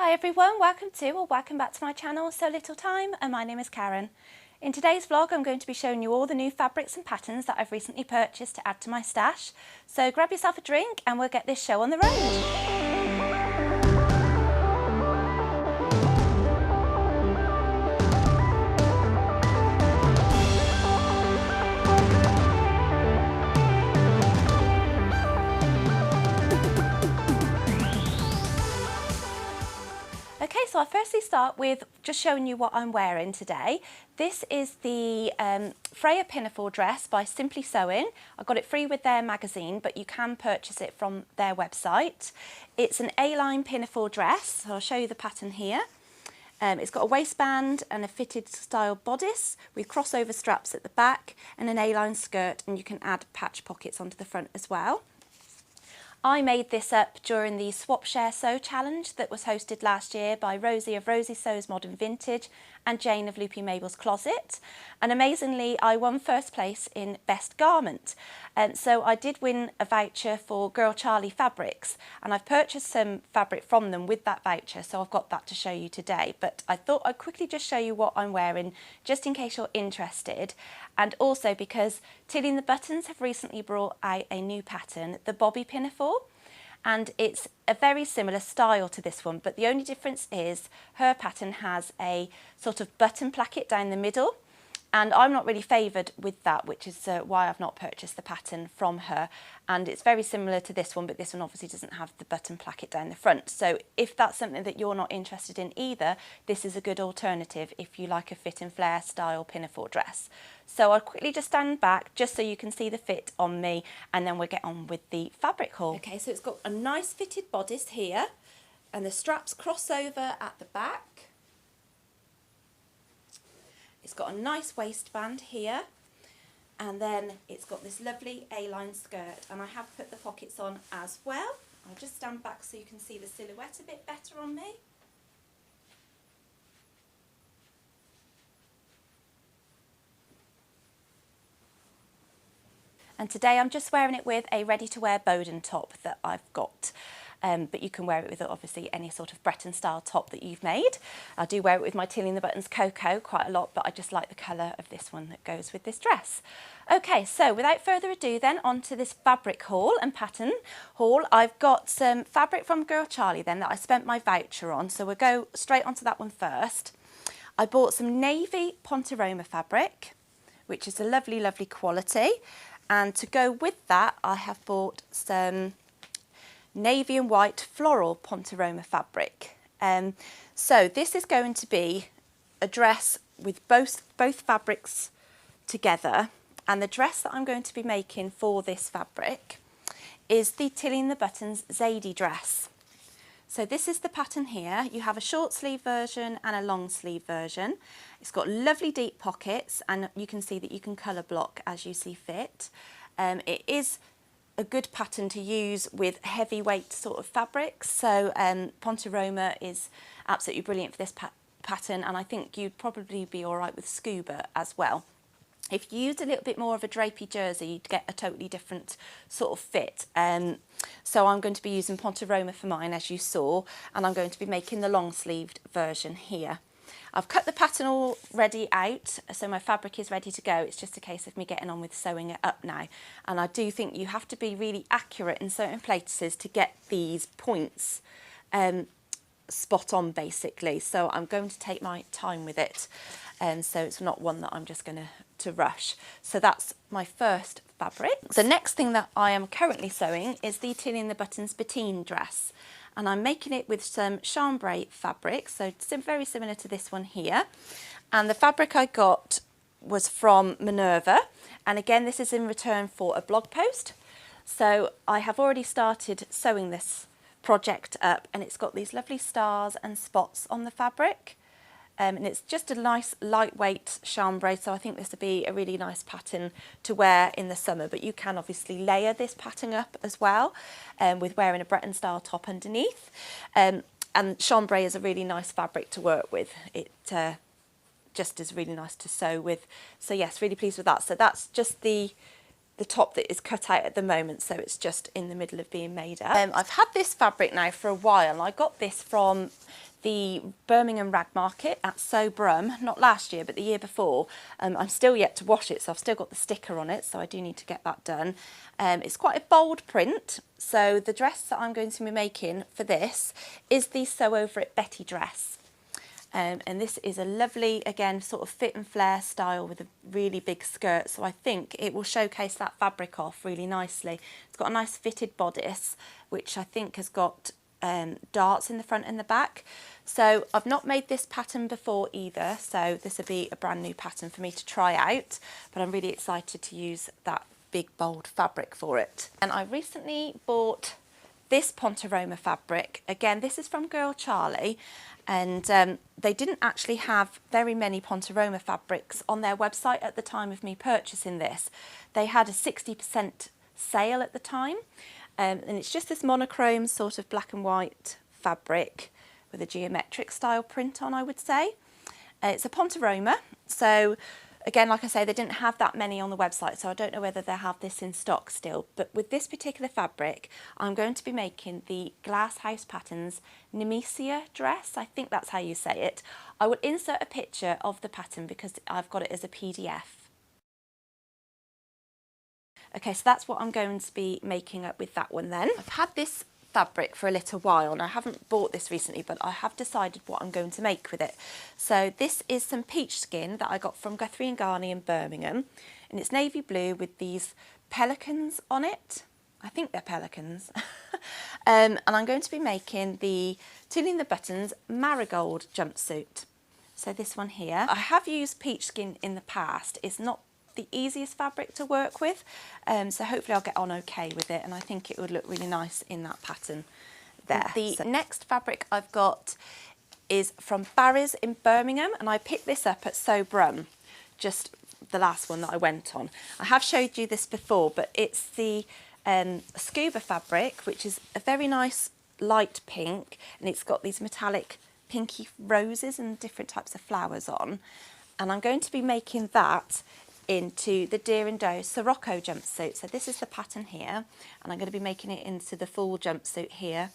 Hi everyone, welcome back to my channel, So Little Time, and my name is Karen. In today's vlog I'm going to be showing you all the new fabrics and patterns that I've recently purchased to add to my stash. So grab yourself a drink and we'll get this show on the road. Okay, so I'll firstly start with just showing you what I'm wearing today. This is the Freya Pinafore dress by Simply Sewing. I got it free with their magazine, but you can purchase it from their website. It's an A-line pinafore dress, so I'll show you the pattern here. It's got a waistband and a fitted style bodice with crossover straps at the back and an A-line skirt, and you can add patch pockets onto the front as well. I made this up during the Swap Share Sew challenge that was hosted last year by Rosy of Rosy Sews Modern Vintage and Jane of Loopy Mabel's Closet, and amazingly I won first place in Best Garment, and so I did win a voucher for Girl Charlee fabrics, and I've purchased some fabric from them with that voucher, so I've got that to show you today. But I thought I'd quickly just show you what I'm wearing just in case you're interested, and also because Timberland Buttons have recently brought out a new pattern, the Bobby Pinafore. And it's a very similar style to this one, but the only difference is her pattern has a sort of button placket down the middle, and I'm not really favoured with that, which is why I've not purchased the pattern from her. And it's very similar to this one, but this one obviously doesn't have the button placket down the front. So if that's something that you're not interested in either, this is a good alternative if you like a fit and flare style pinafore dress. So I'll quickly just stand back just so you can see the fit on me, and then we'll get on with the fabric haul. Okay, so it's got a nice fitted bodice here, and the straps cross over at the back. It's got a nice waistband here, and then it's got this lovely A-line skirt, and I have put the pockets on as well. I'll just stand back so you can see the silhouette a bit better on me. And today I'm just wearing it with a ready-to-wear Boden top that I've got. But you can wear it with obviously any sort of Breton style top that you've made. I do wear it with my Timberland Buttons Cocoa quite a lot, but I just like the colour of this one that goes with this dress. Okay, so without further ado then, onto this fabric haul and pattern haul. I've got some fabric from Girl Charlee then that I spent my voucher on, so we'll go straight onto that one first. I bought some navy Ponte Roma fabric, which is a lovely, lovely quality. And to go with that, I have bought some navy and white floral Ponte Roma fabric. So this is going to be a dress with both fabrics together, and the dress that I'm going to be making for this fabric is the Timberland Buttons Zadie dress. So this is the pattern here. You have a short sleeve version and a long sleeve version. It's got lovely deep pockets, and you can see that you can colour block as you see fit. It is a good pattern to use with heavyweight sort of fabrics. So Ponte Roma is absolutely brilliant for this pattern, and I think you'd probably be all right with scuba as well. If you used a little bit more of a drapey jersey, you'd get a totally different sort of fit. So I'm going to be using Ponte Roma for mine, as you saw, and I'm going to be making the long sleeved version here. I've cut the pattern already out, so my fabric is ready to go. It's just a case of me getting on with sewing it up now. And I do think you have to be really accurate in certain places to get these points spot on, basically. So I'm going to take my time with it, and so it's not one that I'm just going to rush. So that's my first fabric. The next thing that I am currently sewing is the Timberland Buttons Bottine dress, and I'm making it with some chambray fabric, so very similar to this one here. And the fabric I got was from Minerva, and again this is in return for a blog post. So I have already started sewing this project up, and it's got these lovely stars and spots on the fabric. And it's just a nice lightweight chambray, so I think this would be a really nice pattern to wear in the summer. But you can obviously layer this pattern up as well, with wearing a Breton style top underneath. And chambray is a really nice fabric to work with. It just is really nice to sew with. So yes, really pleased with that. So that's just the top that is cut out at the moment, so it's just in the middle of being made up. I've had this fabric now for a while, and I got this from the Birmingham Rag Market at Sew not last year but the year before. I'm still yet to wash it, so I've still got the sticker on it, so I do need to get that done. It's quite a bold print, so the dress that I'm going to be making for this is the Sew Over It Betty dress. And this is a lovely, again, sort of fit and flare style with a really big skirt, so I think it will showcase that fabric off really nicely. It's got a nice fitted bodice, which I think has got darts in the front and the back. So I've not made this pattern before either, so this will be a brand new pattern for me to try out, but I'm really excited to use that big bold fabric for it. And I recently bought this Ponte Roma fabric. Again, this is from girl Charlie, and they didn't actually have very many Ponte Roma fabrics on their website at the time of me purchasing this. They had a 60% sale at the time, and it's just this monochrome sort of black and white fabric with a geometric style print on, I would say. It's a Ponte Roma, so again, like I say, they didn't have that many on the website, so I don't know whether they have this in stock still. But with this particular fabric, I'm going to be making the Glass House Patterns Nemesia dress. I think that's how you say it. I will insert a picture of the pattern because I've got it as a PDF. Okay, so that's what I'm going to be making up with that one then. I've had this fabric for a little while, and I haven't bought this recently, but I have decided what I'm going to make with it. So this is some peach skin that I got from Guthrie Ghani in Birmingham, and it's navy blue with these pelicans on it. I think they're pelicans. And I'm going to be making the Timberland the Buttons marigold jumpsuit. So this one here, I have used peach skin in the past. It's not the easiest fabric to work with, so hopefully I'll get on okay with it, and I think it would look really nice in that pattern there. The next fabric I've got is from Barry's in Birmingham, and I picked this up at Sew just the last one that I went on. I have showed you this before, but it's the scuba fabric, which is a very nice light pink, and it's got these metallic pinky roses and different types of flowers on, and I'm going to be making that into the Deer and Doe Sirocco jumpsuit. So this is the pattern here, and I'm going to be making it into the full jumpsuit here.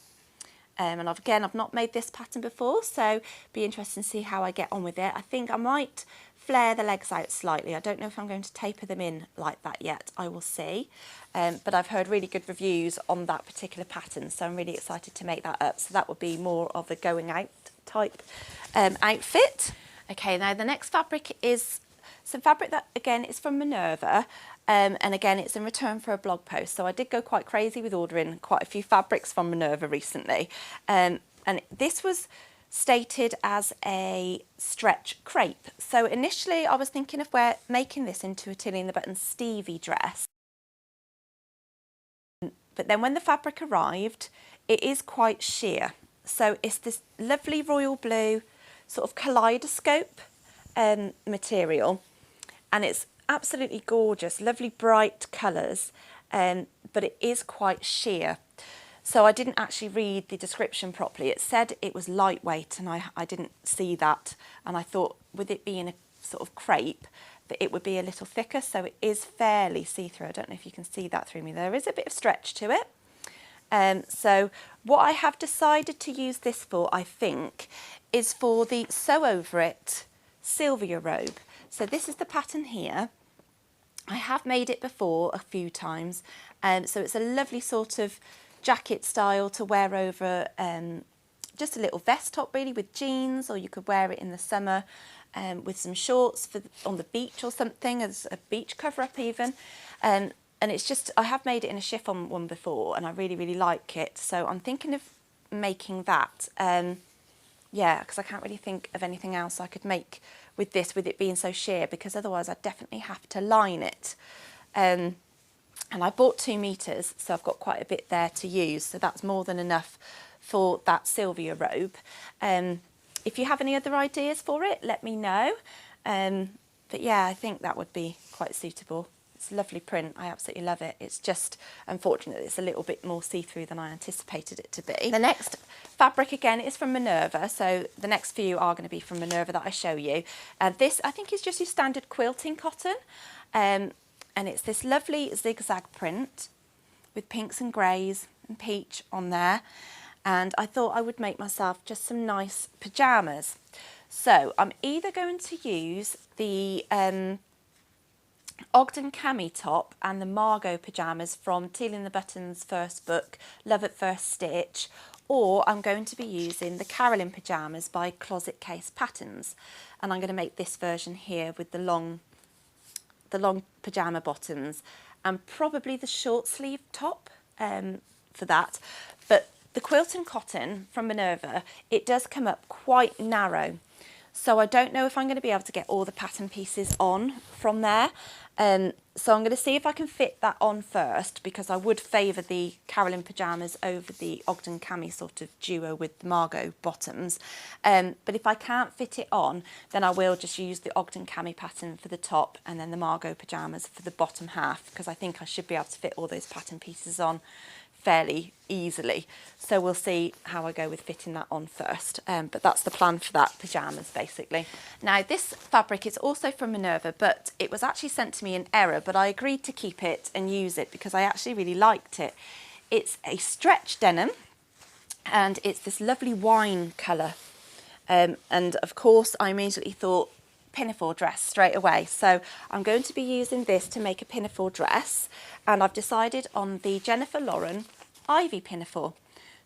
And I've not made this pattern before, so be interesting to see how I get on with it. I think I might flare the legs out slightly. I don't know if I'm going to taper them in like that yet. I will see. But I've heard really good reviews on that particular pattern, so I'm really excited to make that up. So that would be more of a going out type outfit. Okay, now the next fabric is some fabric that, again, is from Minerva, and again, it's in return for a blog post. So I did go quite crazy with ordering quite a few fabrics from Minerva recently. And this was stated as a stretch crepe. So initially I was thinking of making this into a Timberland the Buttons Stevie dress. But then when the fabric arrived, it is quite sheer. So it's this lovely royal blue sort of kaleidoscope material, and it's absolutely gorgeous, lovely bright colours, but it is quite sheer. So I didn't actually read the description properly. It said it was lightweight, and I didn't see that, and I thought with it being a sort of crepe that it would be a little thicker, so it is fairly see-through. I don't know if you can see that through me. There is a bit of stretch to it. So what I have decided to use this for, I think, is for the Sew Over It Sylvia robe. So this is the pattern here. I have made it before a few times, so it's a lovely sort of jacket style to wear over just a little vest top really with jeans, or you could wear it in the summer with some shorts on the beach or something as a beach cover up even. And it's just, I have made it in a chiffon one before and I really, really like it. So I'm thinking of making that. Yeah, because I can't really think of anything else I could make with this, with it being so sheer, because otherwise I'd definitely have to line it. And I bought 2 meters, so I've got quite a bit there to use. So that's more than enough for that Sylvia robe. If you have any other ideas for it, let me know. But yeah, I think that would be quite suitable. It's a lovely print. I absolutely love it. It's just unfortunate it's a little bit more see-through than I anticipated it to be. The next fabric again is from Minerva. So the next few are going to be from Minerva that I show you. This I think is just your standard quilting cotton. And it's this lovely zigzag print with pinks and greys and peach on there. and I thought I would make myself just some nice pyjamas. So I'm either going to use the Ogden Cami top and the Margot pyjamas from Timberland Buttons' first book, Love at First Stitch, or I'm going to be using the Carolyn pyjamas by Closet Case Patterns, and I'm going to make this version here with the long pyjama bottoms and probably the short sleeve top for that. But the Quilting cotton from Minerva, it does come up quite narrow. So I don't know if I'm going to be able to get all the pattern pieces on from there. So I'm going to see if I can fit that on first, because I would favour the Carolyn pyjamas over the Ogden Cami sort of duo with the Margot bottoms. But if I can't fit it on, then I will just use the Ogden Cami pattern for the top and then the Margot pyjamas for the bottom half, because I think I should be able to fit all those pattern pieces on fairly easily. So we'll see how I go with fitting that on first, but that's the plan for that pyjamas basically. Now this fabric is also from Minerva, but it was actually sent to me in error, but I agreed to keep it and use it because I actually really liked it. It's a stretch denim and it's this lovely wine colour, and of course I immediately thought Pinafore dress straight away. So I'm going to be using this to make a Pinafore dress, and I've decided on the Jennifer Lauren Ivy Pinafore.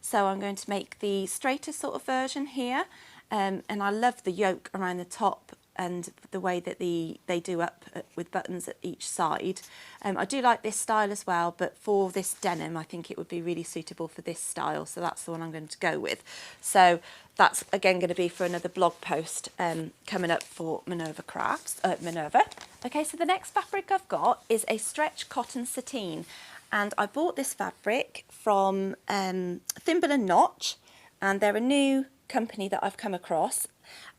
So I'm going to make the straighter sort of version here, and I love the yoke around the top and the way that they do up with buttons at each side. I do like this style as well, but for this denim I think it would be really suitable for this style, so that's the one I'm going to go with. So that's again going to be for another blog post coming up for Minerva Crafts, Minerva. Okay, so the next fabric I've got is a stretch cotton sateen, and I bought this fabric from Thimble Notch, and they're a new company that I've come across.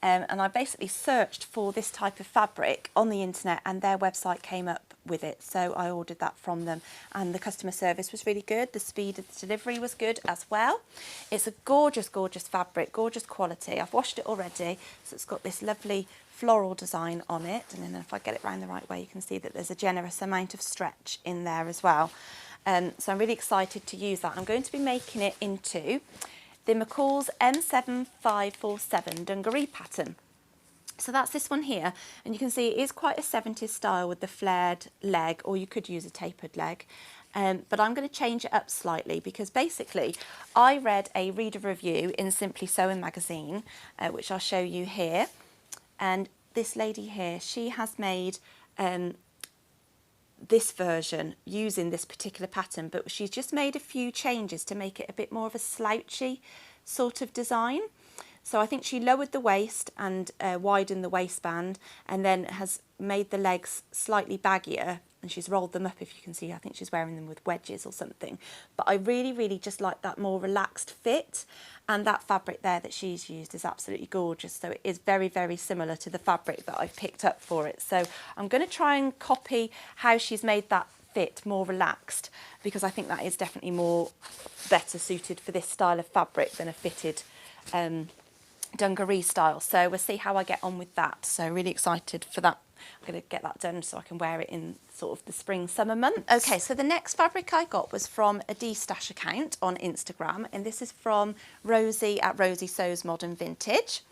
And I basically searched for this type of fabric on the internet and their website came up with it, so I ordered that from them, and the customer service was really good. The speed of the delivery was good as well. It's a gorgeous fabric, gorgeous quality. I've washed it already, so it's got this lovely floral design on it, and then if I get it round the right way you can see that there's a generous amount of stretch in there as well. So I'm really excited to use that. I'm going to be making it into the McCall's M7547 dungaree pattern. So that's this one here, and you can see it is quite a 70s style with the flared leg, or you could use a tapered leg, but I'm going to change it up slightly because basically I read a reader review in Simply Sewing magazine, which I'll show you here, and this lady here, she has made this version using this particular pattern, but she's just made a few changes to make it a bit more of a slouchy sort of design. So I think she lowered the waist and widened the waistband, and then has made the legs slightly baggier, and she's rolled them up, if you can see. I think she's wearing them with wedges or something, but I really just like that more relaxed fit, and that fabric there that she's used is absolutely gorgeous. So it is very similar to the fabric that I've picked up for it. So I'm going to try and copy how she's made that fit more relaxed, because I think that is definitely better suited for this style of fabric than a fitted dungaree style. So we'll see how I get on with that. So really excited for that. I'm going to get that done so I can wear it in sort of the spring summer months. Okay, so the next fabric I got was from a Destash account on Instagram, and this is from Rosy at Rosy Sews Modern Vintage,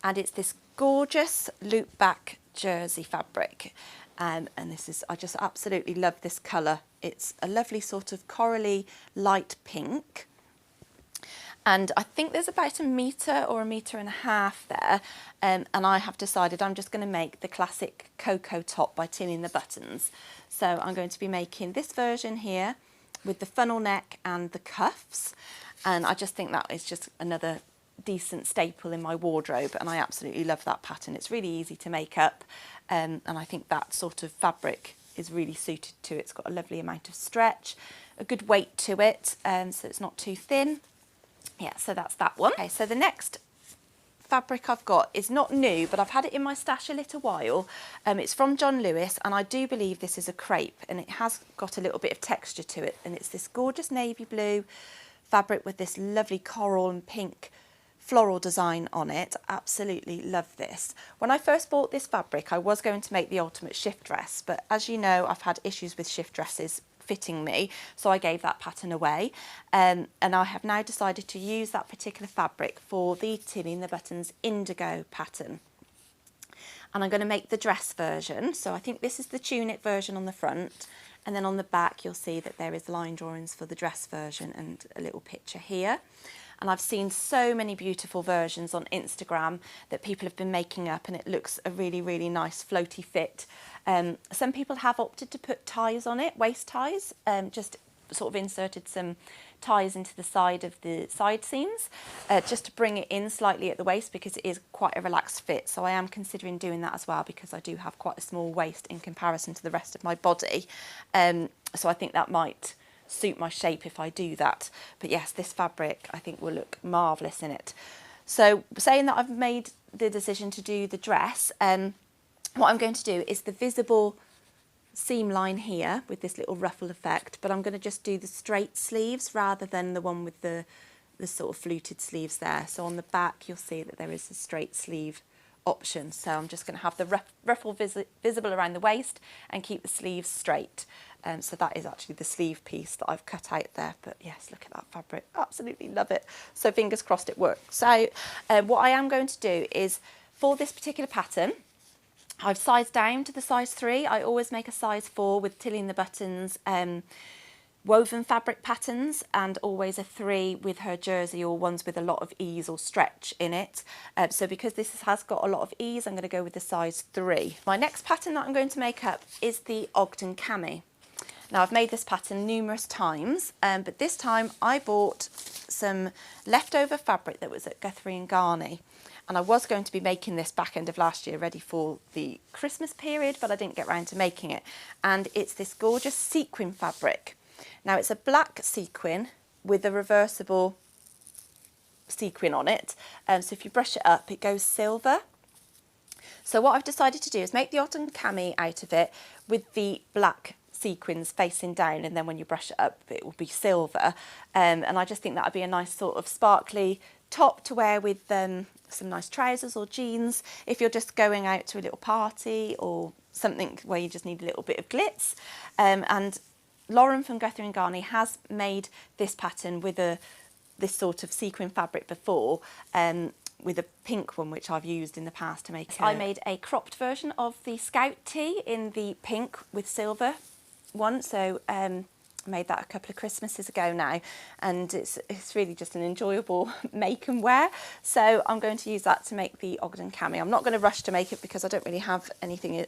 and it's this gorgeous Loopback Jersey fabric. And this is, I just absolutely love this colour. It's a lovely sort of corally light pink. And I think there's about 1 metre or 1.5 meters there. And I have decided I'm just going to make the classic Cocoa top by Timberland Buttons. So I'm going to be making this version here with the funnel neck and the cuffs. And I just think that is just another decent staple in my wardrobe, and I absolutely love that pattern. It's really easy to make up, and I think that sort of fabric is really suited to it. It's got a lovely amount of stretch, a good weight to it, so it's not too thin. Yeah, so that's that one. Okay, so the next fabric I've got is not new, but I've had it in my stash a little while. It's from John Lewis, and I do believe this is a crepe, and it has got a little bit of texture to it, and it's this gorgeous navy blue fabric with this lovely coral and pink floral design on it. Absolutely love this. When I first bought this fabric, I was going to make the ultimate shift dress, but as you know, I've had issues with shift dresses fitting me, so I gave that pattern away, and I have now decided to use that particular fabric for the Tilly in the Buttons Indigo pattern. And I'm going to make the dress version, so I think this is the tunic version on the front, and then on the back you'll see that there is line drawings for the dress version and a little picture here. And I've seen so many beautiful versions on Instagram that people have been making up, and it looks a really, really nice floaty fit. Some people have opted to put ties on it, waist ties, just sort of inserted some ties into the side of the side seams, just to bring it in slightly at the waist, because it is quite a relaxed fit. So I am considering doing that as well, because I do have quite a small waist in comparison to the rest of my body. So I think that might suit my shape if I do that. But yes, this fabric I think will look marvellous in it. So saying that I've made the decision to do the dress, what I'm going to do is the visible seam line here with this little ruffle effect, but I'm going to just do the straight sleeves rather than the one with the sort of fluted sleeves there. So on the back you'll see that there is a straight sleeve option, so I'm just going to have the ruffle visible around the waist and keep the sleeves straight. So that is actually the sleeve piece that I've cut out there, but yes, look at that fabric, absolutely love it. So fingers crossed it works. So what I am going to do is, for this particular pattern, I've sized down to the size 3. I always make a size 4 with Tilly in the Buttons woven fabric patterns, and always a 3 with her jersey or ones with a lot of ease or stretch in it. So because this has got a lot of ease, I'm going to go with the size 3. My next pattern that I'm going to make up is the Ogden Cami. Now I've made this pattern numerous times, but this time I bought some leftover fabric that was at Guthrie Ghani. And I was going to be making this back end of last year, ready for the Christmas period, but I didn't get round to making it. And it's this gorgeous sequin fabric. Now it's a black sequin with a reversible sequin on it. So if you brush it up, it goes silver. So what I've decided to do is make the Ogden Cami out of it with the black sequins facing down, and then when you brush it up, it will be silver. And I just think that would be a nice sort of sparkly top to wear with some nice trousers or jeans if you're just going out to a little party or something where you just need a little bit of glitz. And Lauren from Guthrie Ghani has made this pattern with this sort of sequin fabric before, with a pink one which I've used in the past to make it. I made a cropped version of the Scout tee in the pink with silver one, so I made that a couple of Christmases ago now, and it's really just an enjoyable make and wear. So I'm going to use that to make the Ogden Cami. I'm not going to rush to make it because I don't really have anything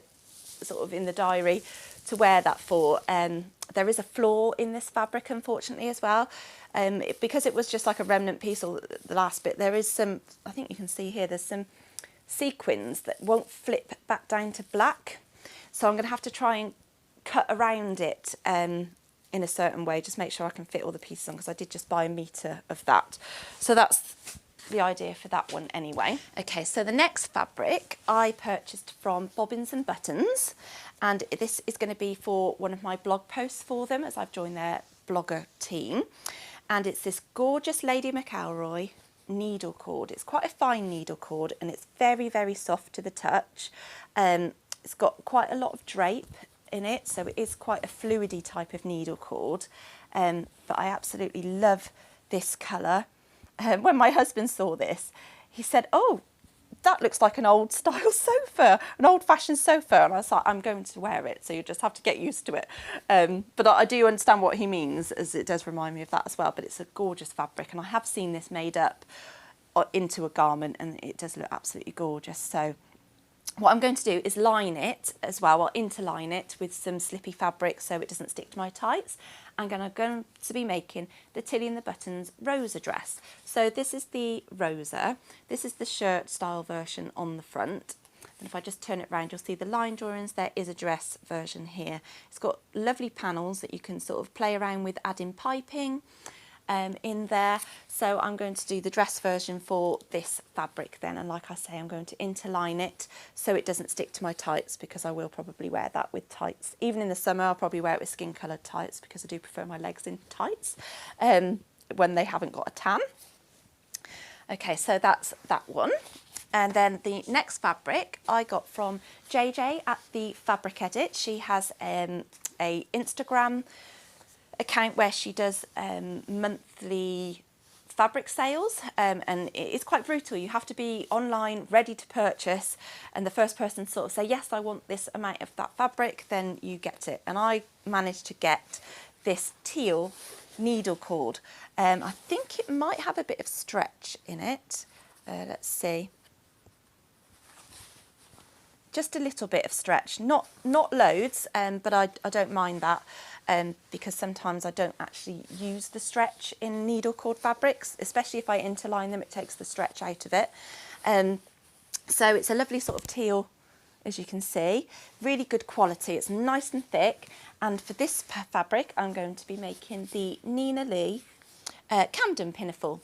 sort of in the diary to wear that for. There is a flaw in this fabric, unfortunately, as well. Because it was just like a remnant piece, or the last bit, there is some, I think you can see here, there's some sequins that won't flip back down to black. So I'm going to have to try and cut around it in a certain way, just make sure I can fit all the pieces on, because I did just buy a metre of that. So that's the idea for that one anyway. Okay, so the next fabric I purchased from Bobbins Buttons, and this is going to be for one of my blog posts for them, as I've joined their blogger team. And it's this gorgeous Lady McElroy needle cord. It's quite a fine needle cord, and it's very, very soft to the touch. It's got quite a lot of drape in it, so it is quite a fluidy type of needle cord, but I absolutely love this colour. When my husband saw this, he said, "Oh, that looks like an old style sofa, an old-fashioned sofa," and I was like, "I'm going to wear it, so you just have to get used to it." But I do understand what he means, as it does remind me of that as well. But it's a gorgeous fabric, and I have seen this made up into a garment, and it does look absolutely gorgeous. So what I'm going to do is line it as well. I'll interline it with some slippy fabric so it doesn't stick to my tights. I'm going to be making the Tilly in the Buttons Rosa dress. So this is the Rosa. This is the shirt style version on the front. And if I just turn it around, you'll see the line drawings. There is a dress version here. It's got lovely panels that you can sort of play around with, adding piping in there. So I'm going to do the dress version for this fabric then, and like I say, I'm going to interline it so it doesn't stick to my tights, because I will probably wear that with tights. Even in the summer I'll probably wear it with skin coloured tights, because I do prefer my legs in tights when they haven't got a tan. Okay, so that's that one. And then the next fabric I got from JJ at the Fabric Edit. She has a Instagram account where she does monthly fabric sales, and it is quite brutal. You have to be online ready to purchase, and the first person sort of say, yes, I want this amount of that fabric, then you get it. And I managed to get this teal needle cord. I think it might have a bit of stretch in it. Let's see. Just a little bit of stretch, not loads, but I don't mind that. Because sometimes I don't actually use the stretch in needle cord fabrics, especially if I interline them, it takes the stretch out of it. So it's a lovely sort of teal, as you can see, really good quality. It's nice and thick, and for this fabric I'm going to be making the Nina Lee Camden Pinafore.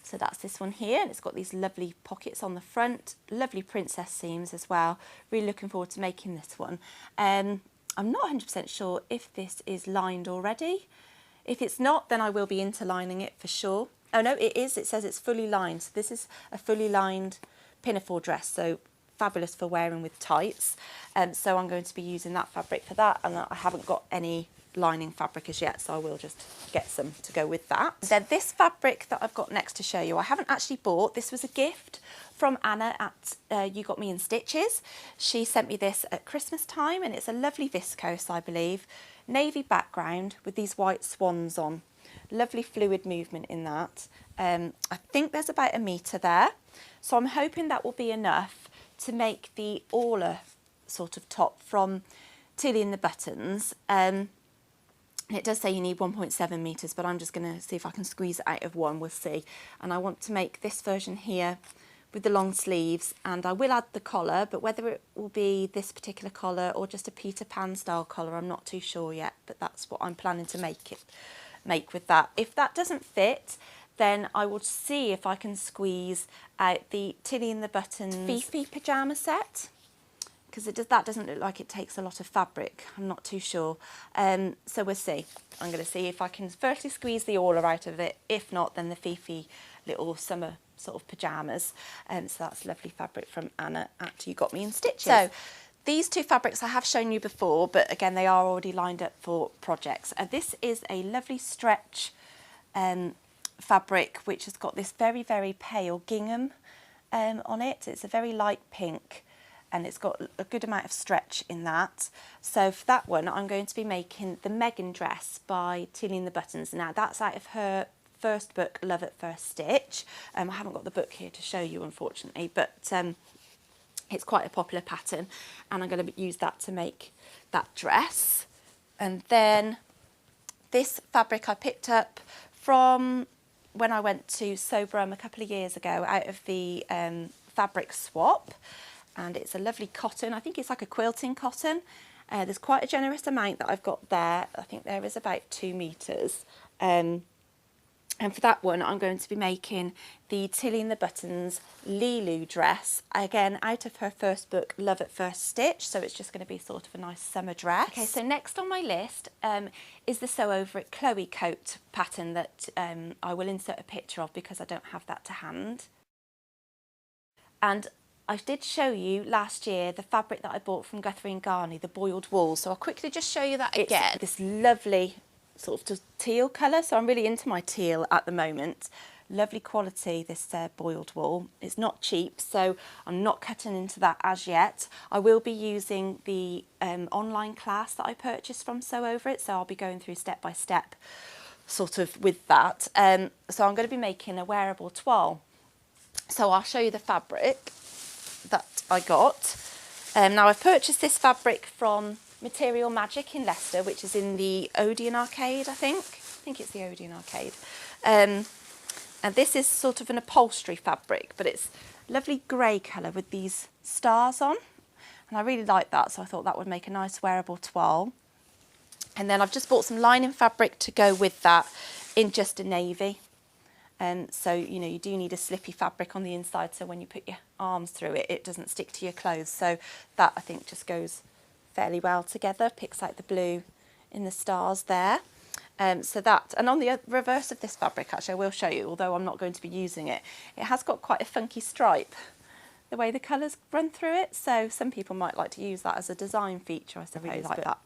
So that's this one here, and it's got these lovely pockets on the front, lovely princess seams as well. Really looking forward to making this one. I'm not 100% sure if this is lined already. If it's not, then I will be interlining it for sure. Oh no, it is. It says it's fully lined. So this is a fully lined pinafore dress, so fabulous for wearing with tights. So I'm going to be using that fabric for that, and I haven't got any lining fabric as yet, so I will just get some to go with that. Then this fabric that I've got next to show you, I haven't actually bought. This was a gift from Anna at You Got Me in Stitches. She sent me this at Christmas time, and it's a lovely viscose, I believe, navy background with these white swans on. Lovely fluid movement in that. I think there's about 1 metre there, so I'm hoping that will be enough to make the Orla sort of top from Tilly and the Buttons. It does say you need 1.7 metres, but I'm just going to see if I can squeeze it out of 1, we'll see. And I want to make this version here with the long sleeves, and I will add the collar, but whether it will be this particular collar or just a Peter Pan style collar, I'm not too sure yet, but that's what I'm planning to make with that. If that doesn't fit, then I will see if I can squeeze out the Tilly and the Buttons Fifi pyjama set, because that doesn't look like it takes a lot of fabric. I'm not too sure. So we'll see. I'm going to see if I can firstly squeeze the Orla out of it. If not, then the Fifi little summer sort of pyjamas. So that's lovely fabric from Anna at You Got Me in Stitches. So these two fabrics I have shown you before, but again, they are already lined up for projects. This is a lovely stretch fabric, which has got this very, very pale gingham on it. It's a very light pink, and it's got a good amount of stretch in that. So for that one, I'm going to be making the Megan dress by Tilly and the Buttons. Now that's out of her first book, Love at First Stitch. I haven't got the book here to show you, unfortunately, but it's quite a popular pattern, and I'm going to use that to make that dress. And then this fabric I picked up from when I went to Sobrum a couple of years ago out of the fabric swap, and it's a lovely cotton. I think it's like a quilting cotton. There's quite a generous amount that I've got there. I think there is about 2 metres. And for that one, I'm going to be making the Tilly and the Buttons Lilu dress, again, out of her first book, Love at First Stitch. So it's just going to be sort of a nice summer dress. Okay, so next on my list is the Sew Over It Chloe coat pattern that I will insert a picture of because I don't have that to hand. And I did show you last year the fabric that I bought from Guthrie Ghani, the boiled wool. So I'll quickly just show you that again. It's this lovely sort of just teal colour, so I'm really into my teal at the moment. Lovely quality, this boiled wool. It's not cheap, so I'm not cutting into that as yet. I will be using the online class that I purchased from Sew Over It, so I'll be going through step by step sort of with that. So I'm going to be making a wearable toile. So I'll show you the fabric that I got. Now I've purchased this fabric from Material Magic in Leicester, which is in the Odeon Arcade, I think it's the Odeon Arcade. And this is sort of an upholstery fabric, but it's lovely grey colour with these stars on, and I really like that, so I thought that would make a nice wearable toile. And then I've just bought some lining fabric to go with that in just a navy. So, you know, you do need a slippy fabric on the inside, so when you put your arms through it, it doesn't stick to your clothes. So that, I think, just goes fairly well together, picks out the blue in the stars there. So that, and on the reverse of this fabric, actually I will show you, although I'm not going to be using it, it has got quite a funky stripe, the way the colours run through it, so some people might like to use that as a design feature, I suppose. I really like that.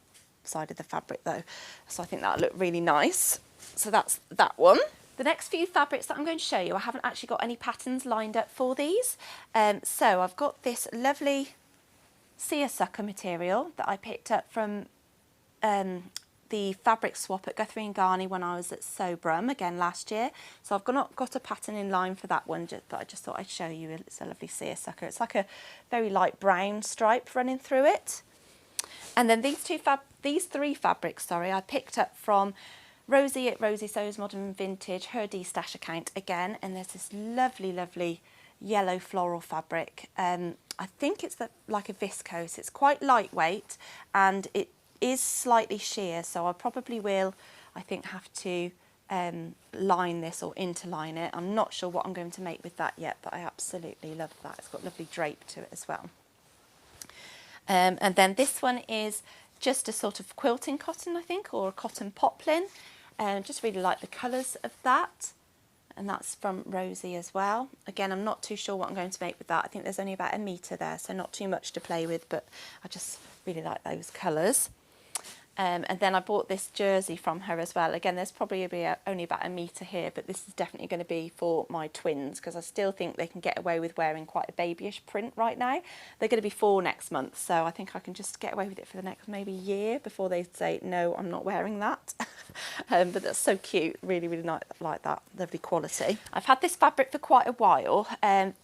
side of the fabric though. So I think that'll look really nice. So that's that one. The next few fabrics that I'm going to show you, I haven't actually got any patterns lined up for these. So I've got this lovely Seersucker material that I picked up from the fabric swap at Guthrie Ghani when I was at Sobrum again last year. So I've not got a pattern in line for that one, but I just thought I'd show you. It's a lovely Seersucker. It's like a very light brown stripe running through it. And then these three fabrics, I picked up from Rosy at Rosy Sews Modern Vintage, her Destash account again, and there's this lovely, lovely yellow floral fabric. I think it's like a viscose. It's quite lightweight and it is slightly sheer, so I probably will, I think, have to line this or interline it. I'm not sure what I'm going to make with that yet, but I absolutely love that. It's got lovely drape to it as well. And then this one is just a sort of quilting cotton, I think, or a cotton poplin. Just really like the colours of that. And that's from Rosy as well. Again, I'm not too sure what I'm going to make with that. I think there's only about 1 metre there, so not too much to play with, but I just really like those colours. And then I bought this jersey from her as well. Again, there's probably only about 1 metre here, but this is definitely going to be for my twins because I still think they can get away with wearing quite a babyish print right now. They're going to be 4 next month, so I think I can just get away with it for the next maybe year before they say, no, I'm not wearing that. But that's so cute, really, really nice, like that, lovely quality. I've had this fabric for quite a while.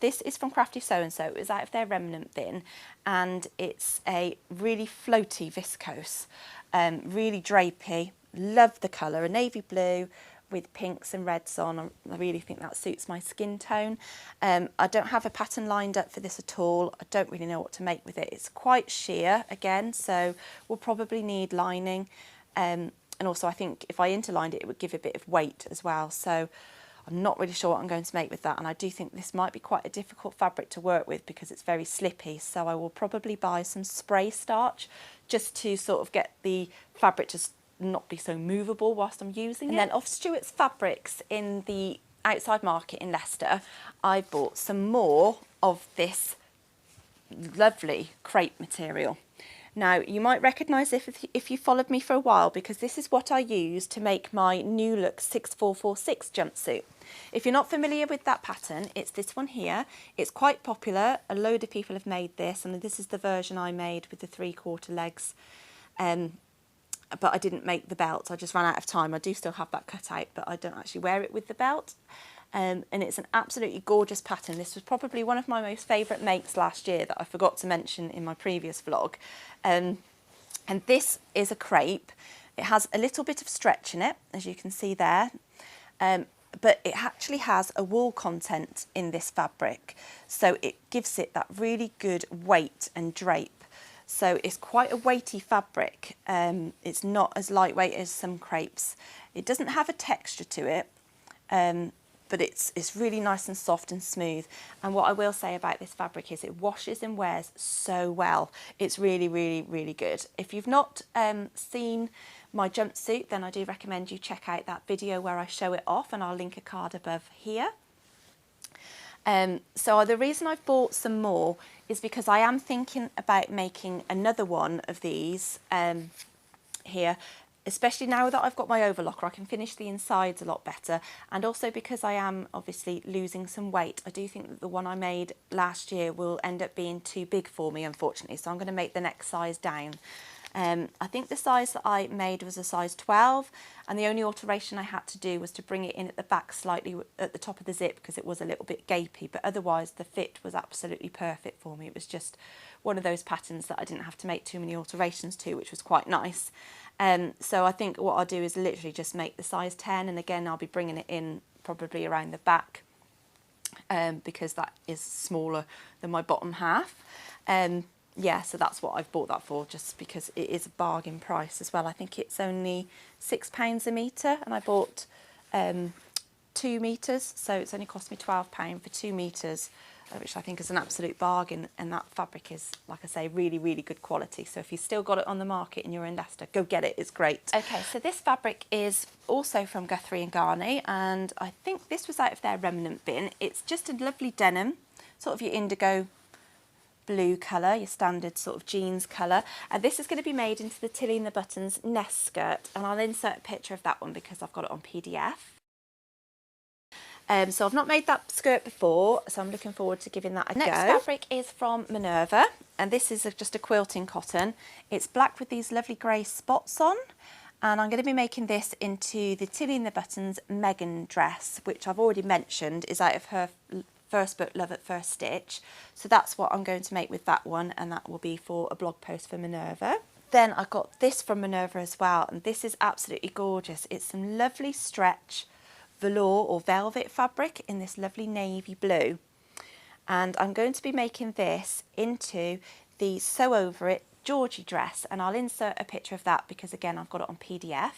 This is from Crafty Sew So. It was out of their remnant bin, and it's a really floaty viscose. Really drapey, love the colour, a navy blue with pinks and reds on. I really think that suits my skin tone. I don't have a pattern lined up for this at all. I don't really know what to make with it. It's quite sheer again, so we'll probably need lining. And also I think if I interlined it, it would give a bit of weight as well. So I'm not really sure what I'm going to make with that, and I do think this might be quite a difficult fabric to work with because it's very slippy, so I will probably buy some spray starch just to sort of get the fabric to not be so movable whilst I'm using it. And then off Stuart's Fabrics in the outside market in Leicester, I bought some more of this lovely crepe material. Now, you might recognise if you followed me for a while, because this is what I use to make my New Look 6446 jumpsuit. If you're not familiar with that pattern, it's this one here. It's quite popular. A load of people have made this, and this is the version I made with the 3/4 legs. But I didn't make the belt. I just ran out of time. I do still have that cut out, but I don't actually wear it with the belt. And it's an absolutely gorgeous pattern. This was probably one of my most favourite makes last year that I forgot to mention in my previous vlog. And this is a crepe. It has a little bit of stretch in it, as you can see there. But it actually has a wool content in this fabric. So it gives it that really good weight and drape. So it's quite a weighty fabric. It's not as lightweight as some crepes. It doesn't have a texture to it. But it's really nice and soft and smooth. And what I will say about this fabric is it washes and wears so well. It's really, really, really good. If you've not seen my jumpsuit, then I do recommend you check out that video where I show it off, and I'll link a card above here. So the reason I've bought some more is because I am thinking about making another one of these here. Especially now that I've got my overlocker, I can finish the insides a lot better, and also because I am obviously losing some weight. I do think that the one I made last year will end up being too big for me, unfortunately, so I'm going to make the next size down. I think the size that I made was a size 12, and the only alteration I had to do was to bring it in at the back slightly at the top of the zip because it was a little bit gapey, but otherwise the fit was absolutely perfect for me. It was just one of those patterns that I didn't have to make too many alterations to, which was quite nice. So I think what I'll do is literally just make the size 10, and again I'll be bringing it in probably around the back because that is smaller than my bottom half. Yeah, so that's what I've bought that for, just because it is a bargain price as well. I think it's only £6 a metre, and I bought 2 metres, so it's only cost me £12 for 2 metres, which I think is an absolute bargain. And that fabric is, like I say, really, really good quality. So if you've still got it on the market and you're in Leicester, go get it, it's great. Okay, so this fabric is also from Guthrie Ghani, and I think this was out of their remnant bin. It's just a lovely denim, sort of your indigo blue colour, your standard sort of jeans colour. And this is going to be made into the Tilly and the Buttons nest skirt, and I'll insert a picture of that one because I've got it on PDF. So I've not made that skirt before, so I'm looking forward to giving that a go. Next fabric is from Minerva, and this is just a quilting cotton. It's black with these lovely grey spots on, and I'm going to be making this into the Tilly and the Buttons Megan dress, which I've already mentioned is out of her first book, Love at First Stitch. So that's what I'm going to make with that one, and that will be for a blog post for Minerva. Then I got this from Minerva as well, and this is absolutely gorgeous. It's some lovely stretch velour or velvet fabric in this lovely navy blue, and I'm going to be making this into the Sew Over It Georgie dress, and I'll insert a picture of that because again I've got it on PDF.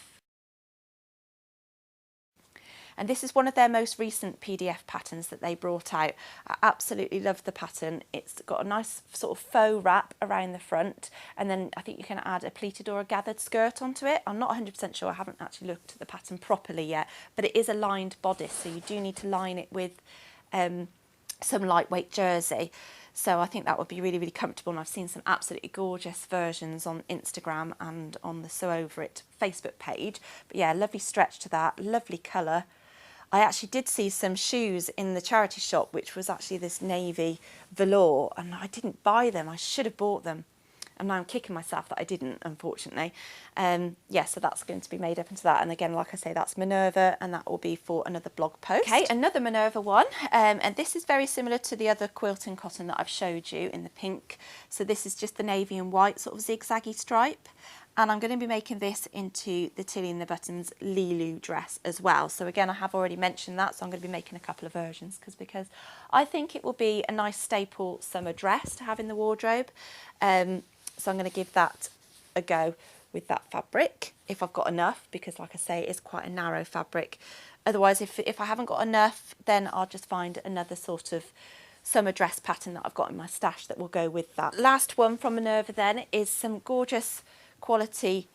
And this is one of their most recent PDF patterns that they brought out. I absolutely love the pattern. It's got a nice sort of faux wrap around the front, and then I think you can add a pleated or a gathered skirt onto it. I'm not 100% sure, I haven't actually looked at the pattern properly yet, but it is a lined bodice, so you do need to line it with some lightweight jersey. So I think that would be really, really comfortable, and I've seen some absolutely gorgeous versions on Instagram and on the Sew Over It Facebook page. But yeah, lovely stretch to that, lovely colour. I actually did see some shoes in the charity shop, which was actually this navy velour, and I didn't buy them. I should have bought them. And now I'm kicking myself that I didn't, unfortunately. Yeah, so that's going to be made up into that. And again, like I say, that's Minerva, and that will be for another blog post. Okay, another Minerva one. And this is very similar to the other quilting cotton that I've showed you in the pink. So this is just the navy and white sort of zigzaggy stripe. And I'm going to be making this into the Tilly and the Buttons Lilu dress as well. So again, I have already mentioned that, so I'm going to be making a couple of versions because I think it will be a nice staple summer dress to have in the wardrobe. So I'm going to give that a go with that fabric if I've got enough, because like I say, it's quite a narrow fabric. Otherwise, if I haven't got enough, then I'll just find another sort of summer dress pattern that I've got in my stash that will go with that. Last one from Minerva then is some gorgeous quality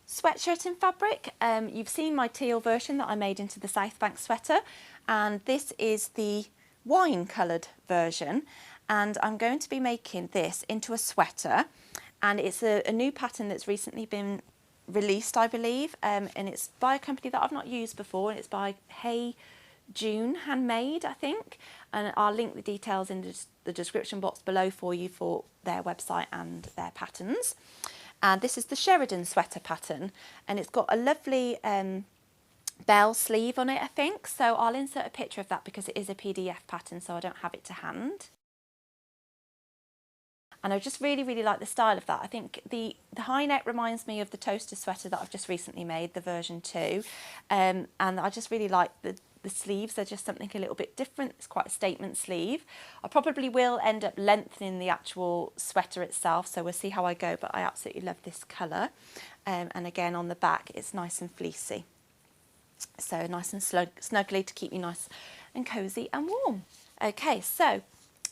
sweatshirting fabric. You've seen my teal version that I made into the South Bank sweater, and this is the wine coloured version, and I'm going to be making this into a sweater, and it's a new pattern that's recently been released, I believe, and it's by a company that I've not used before, and it's by June Handmade, I think, and I'll link the details in the description box below for you for their website and their patterns. And this is the Sheridan sweater pattern, and it's got a lovely bell sleeve on it, I think. So I'll insert a picture of that because it is a PDF pattern, so I don't have it to hand. And I just really, really like the style of that. I think the high neck reminds me of the toaster sweater that I've just recently made, the version 2. And I just really like the sleeves. They're just something a little bit different. It's quite a statement sleeve. I probably will end up lengthening the actual sweater itself, so we'll see how I go, but I absolutely love this colour. And again, on the back, it's nice and fleecy. So nice and snuggly to keep you nice and cosy and warm. Okay, so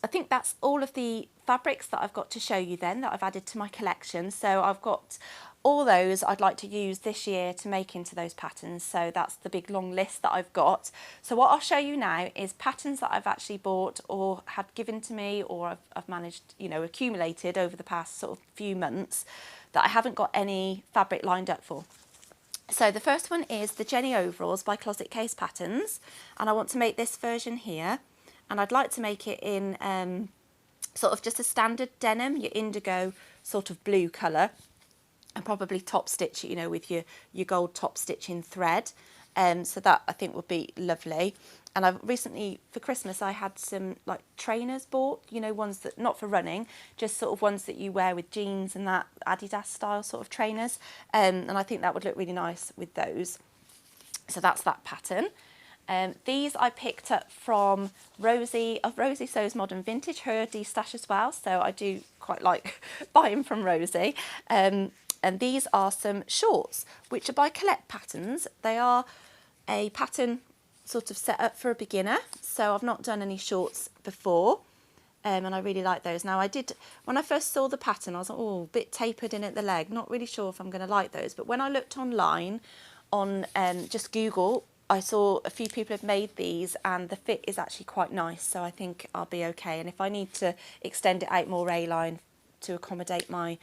I think that's all of the fabrics that I've got to show you then that I've added to my collection. So I've got all those I'd like to use this year to make into those patterns. So that's the big long list that I've got. So what I'll show you now is patterns that I've actually bought or had given to me, or I've managed, you know, accumulated over the past sort of few months that I haven't got any fabric lined up for. So the first one is the Jenny Overalls by Closet Case Patterns, and I want to make this version here, and I'd like to make it in sort of just a standard denim, your indigo sort of blue colour, and probably top stitch, you know, with your gold top stitching thread. So that I think would be lovely. And I've recently, for Christmas, I had some like trainers bought, you know, ones that, not for running, just sort of ones that you wear with jeans and that Adidas style sort of trainers. And I think that would look really nice with those. So that's that pattern. These I picked up from Rosy of Rosy Sews Modern Vintage, her Destash as well. So I do quite like buying from Rosy. And these are some shorts, which are by Colette Patterns. They are a pattern sort of set up for a beginner. So I've not done any shorts before, and I really like those. Now I did, when I first saw the pattern, I was like, oh, a bit tapered in at the leg. Not really sure if I'm going to like those. But when I looked online on just Google I saw a few people have made these and the fit is actually quite nice, so I think I'll be okay. And if I need to extend it out more A-line to accommodate my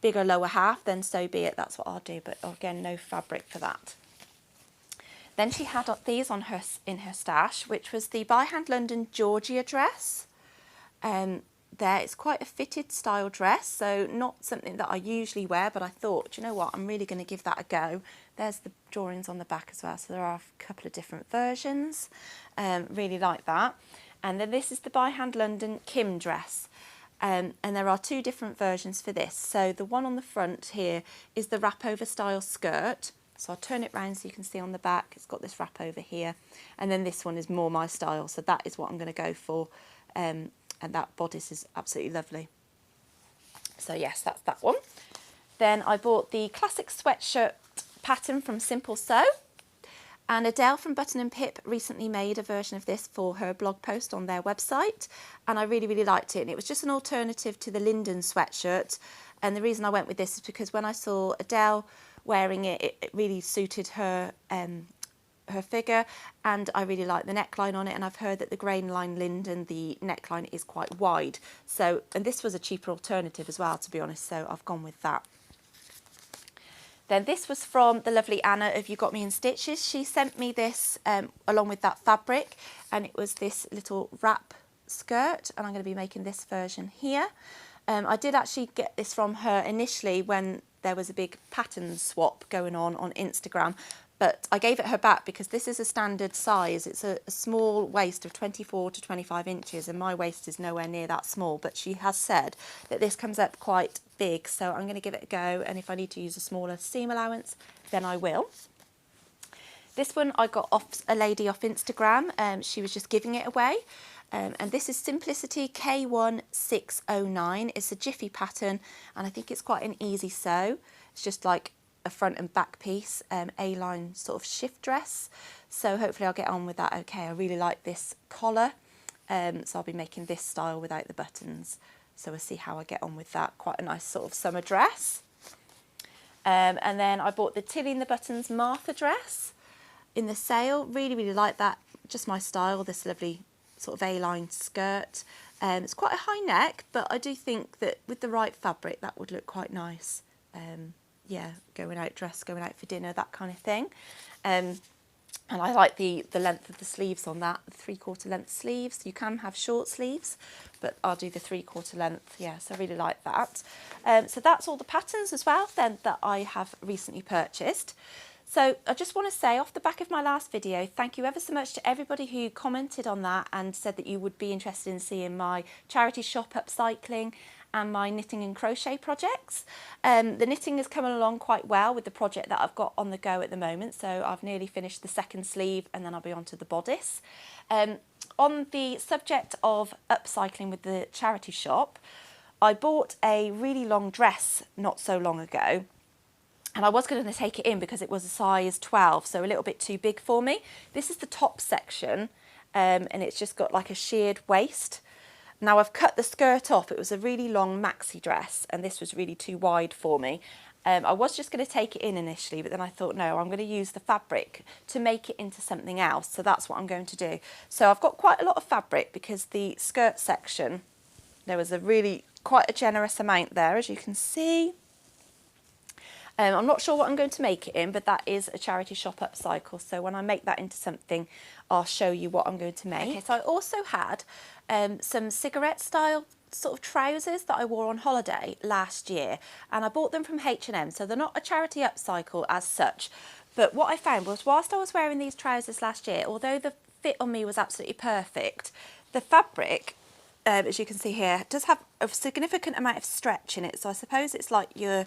bigger lower half, then so be it, that's what I'll do. But again, no fabric for that. Then she had these on her in her stash, which was the By Hand London Georgia dress. There, it's quite a fitted style dress, so not something that I usually wear, but I thought, you know what, I'm really going to give that a go. There's the drawings on the back as well, so there are a couple of different versions. Really like that. And then this is the By Hand London Kim dress. And there are two different versions for this. So the one on the front here is the wrap over style skirt. So I'll turn it round so you can see on the back, it's got this wrap over here. And then this one is more my style, so that is what I'm going to go for. And that bodice is absolutely lovely. So yes, that's that one. Then I bought the classic sweatshirt pattern from Simple Sew. And Adele from Button and Pip recently made a version of this for her blog post on their website. And I really, really liked it. And it was just an alternative to the Linden sweatshirt. And the reason I went with this is because when I saw Adele wearing it, it really suited her her figure, and I really like the neckline on it, and I've heard that the grain line Linden, the neckline is quite wide, so, and this was a cheaper alternative as well, to be honest, so I've gone with that. Then this was from the lovely Anna of You Got Me in Stitches. She sent me this along with that fabric, and it was this little wrap skirt, and I'm going to be making this version here. I did actually get this from her initially when there was a big pattern swap going on Instagram, but I gave it her back because this is a standard size. It's a small waist of 24 to 25 inches, and my waist is nowhere near that small, but she has said that this comes up quite big, so I'm going to give it a go, and if I need to use a smaller seam allowance, then I will. This one I got off a lady off Instagram. She was just giving it away. And this is Simplicity K1609. It's a jiffy pattern, and I think it's quite an easy sew. It's just like a front and back piece, A-line sort of shift dress. So hopefully I'll get on with that okay. I really like this collar, so I'll be making this style without the buttons. So we'll see how I get on with that. Quite a nice sort of summer dress. And then I bought the Tilly and the Buttons Martha dress in the sale. Really, really like that. Just my style, this lovely sort of A-line skirt. It's quite a high neck, but I do think that with the right fabric that would look quite nice. Yeah, going out dress, going out for dinner, that kind of thing. And I like the length of the sleeves on that, the 3/4 length sleeves. You can have short sleeves, but I'll do the 3/4 length. Yeah, so I really like that. So that's all the patterns as well then that I have recently purchased. So I just want to say off the back of my last video, thank you ever so much to everybody who commented on that and said that you would be interested in seeing my charity shop upcycling and my knitting and crochet projects. The knitting is coming along quite well with the project that I've got on the go at the moment, so I've nearly finished the second sleeve and then I'll be on to the bodice. On the subject of upcycling with the charity shop, I bought a really long dress not so long ago, and I was going to take it in because it was a size 12, so a little bit too big for me. This is the top section, and it's just got like a sheared waist. Now I've cut the skirt off. It was a really long maxi dress, and this was really too wide for me. I was just going to take it in initially, but then I thought, no, I'm going to use the fabric to make it into something else, so that's what I'm going to do. So I've got quite a lot of fabric because the skirt section, there was quite a generous amount there, as you can see. I'm not sure what I'm going to make it in, but that is a charity shop upcycle. So when I make that into something, I'll show you what I'm going to make. Okay, so I also had some cigarette style sort of trousers that I wore on holiday last year, and I bought them from H&M. So they're not a charity upcycle as such, but what I found was whilst I was wearing these trousers last year, although the fit on me was absolutely perfect, the fabric, as you can see here, does have a significant amount of stretch in it. So I suppose it's like your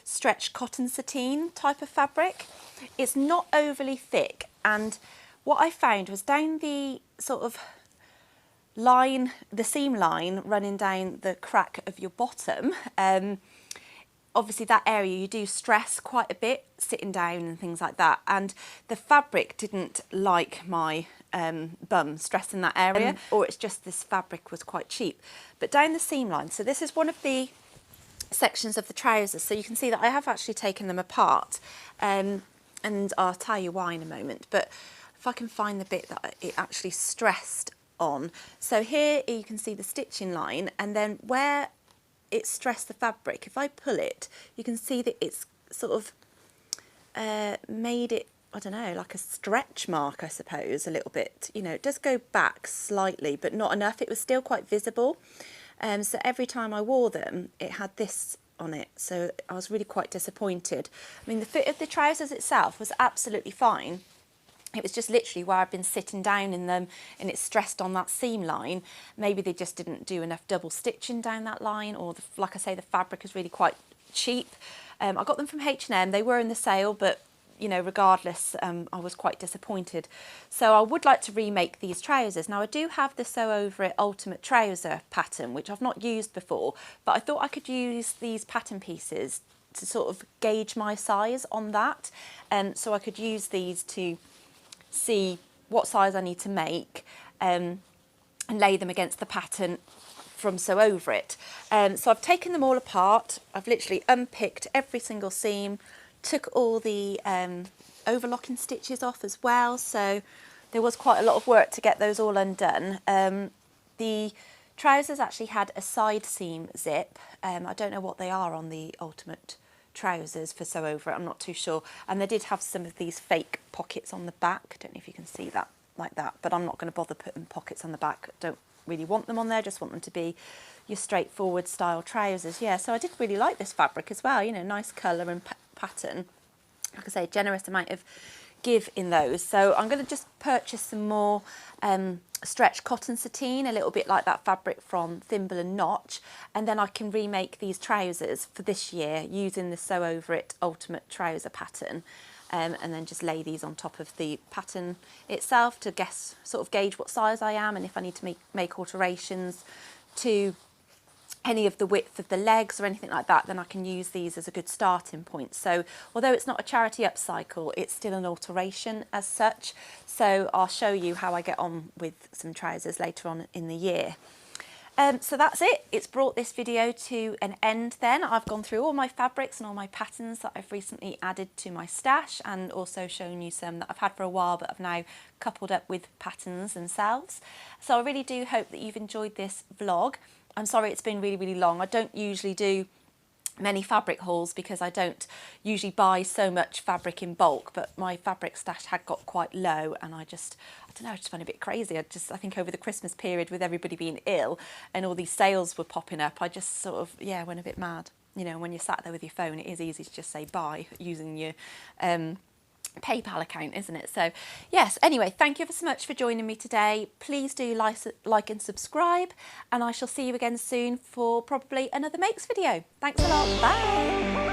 stretch cotton sateen type of fabric. It's not overly thick, and what I found was down the sort of line, the seam line running down the crack of your bottom, obviously that area you do stress quite a bit sitting down and things like that, and the fabric didn't like my bum stressing that area, or it's just this fabric was quite cheap. But down the seam line, so this is one of the sections of the trousers, so you can see that I have actually taken them apart, and I'll tell you why in a moment, but if I can find the bit that it actually stressed on. So here you can see the stitching line, and then where it stressed the fabric, if I pull it, you can see that it's sort of made it, I don't know, like a stretch mark, I suppose, a little bit. You know, it does go back slightly, but not enough. It was still quite visible. So every time I wore them, it had this on it. So I was really quite disappointed. I mean, the fit of the trousers itself was absolutely fine. It was just literally where I've been sitting down in them and it's stressed on that seam line. Maybe they just didn't do enough double stitching down that line, or like I say, the fabric is really quite cheap. I got them from H&M. They were in the sale, but you know, regardless, I was quite disappointed. So I would like to remake these trousers. Now I do have the Sew Over It Ultimate Trouser pattern, which I've not used before, but I thought I could use these pattern pieces to sort of gauge my size on that. So I could use these to see what size I need to make and lay them against the pattern from Sew Over It. So I've taken them all apart. I've literally unpicked every single seam, took all the overlocking stitches off as well, so there was quite a lot of work to get those all undone. The trousers actually had a side seam zip. I don't know what they are on the Ultimate trousers for Sew Over It, I'm not too sure, and they did have some of these fake pockets on the back. I don't know if you can see that like that, but I'm not going to bother putting pockets on the back. Don't really want them on there, just want them to be your straightforward style trousers. Yeah, so I did really like this fabric as well, you know, nice colour and pattern. Like I say, generous amount of give in those. So I'm going to just purchase some more stretch cotton sateen, a little bit like that fabric from Thimble Notch, and then I can remake these trousers for this year using the Sew Over It Ultimate Trouser pattern. And then just lay these on top of the pattern itself to sort of gauge what size I am, and if I need to make alterations to any of the width of the legs or anything like that, then I can use these as a good starting point. So although it's not a charity upcycle, it's still an alteration as such. So I'll show you how I get on with some trousers later on in the year. So that's it. It's brought this video to an end then. I've gone through all my fabrics and all my patterns that I've recently added to my stash, and also shown you some that I've had for a while but I've now coupled up with patterns themselves. So I really do hope that you've enjoyed this vlog. I'm sorry it's been really, really long. I don't usually do many fabric hauls because I don't usually buy so much fabric in bulk, but my fabric stash had got quite low, and I don't know, I just went a bit crazy. I think over the Christmas period, with everybody being ill and all these sales were popping up, I just sort of, yeah, went a bit mad. You know, when you're sat there with your phone, it is easy to just say buy using your PayPal account, isn't it? So yes, anyway, thank you ever so much for joining me today. Please do like and subscribe, and I shall see you again soon for probably another makes video. Thanks a lot. Bye.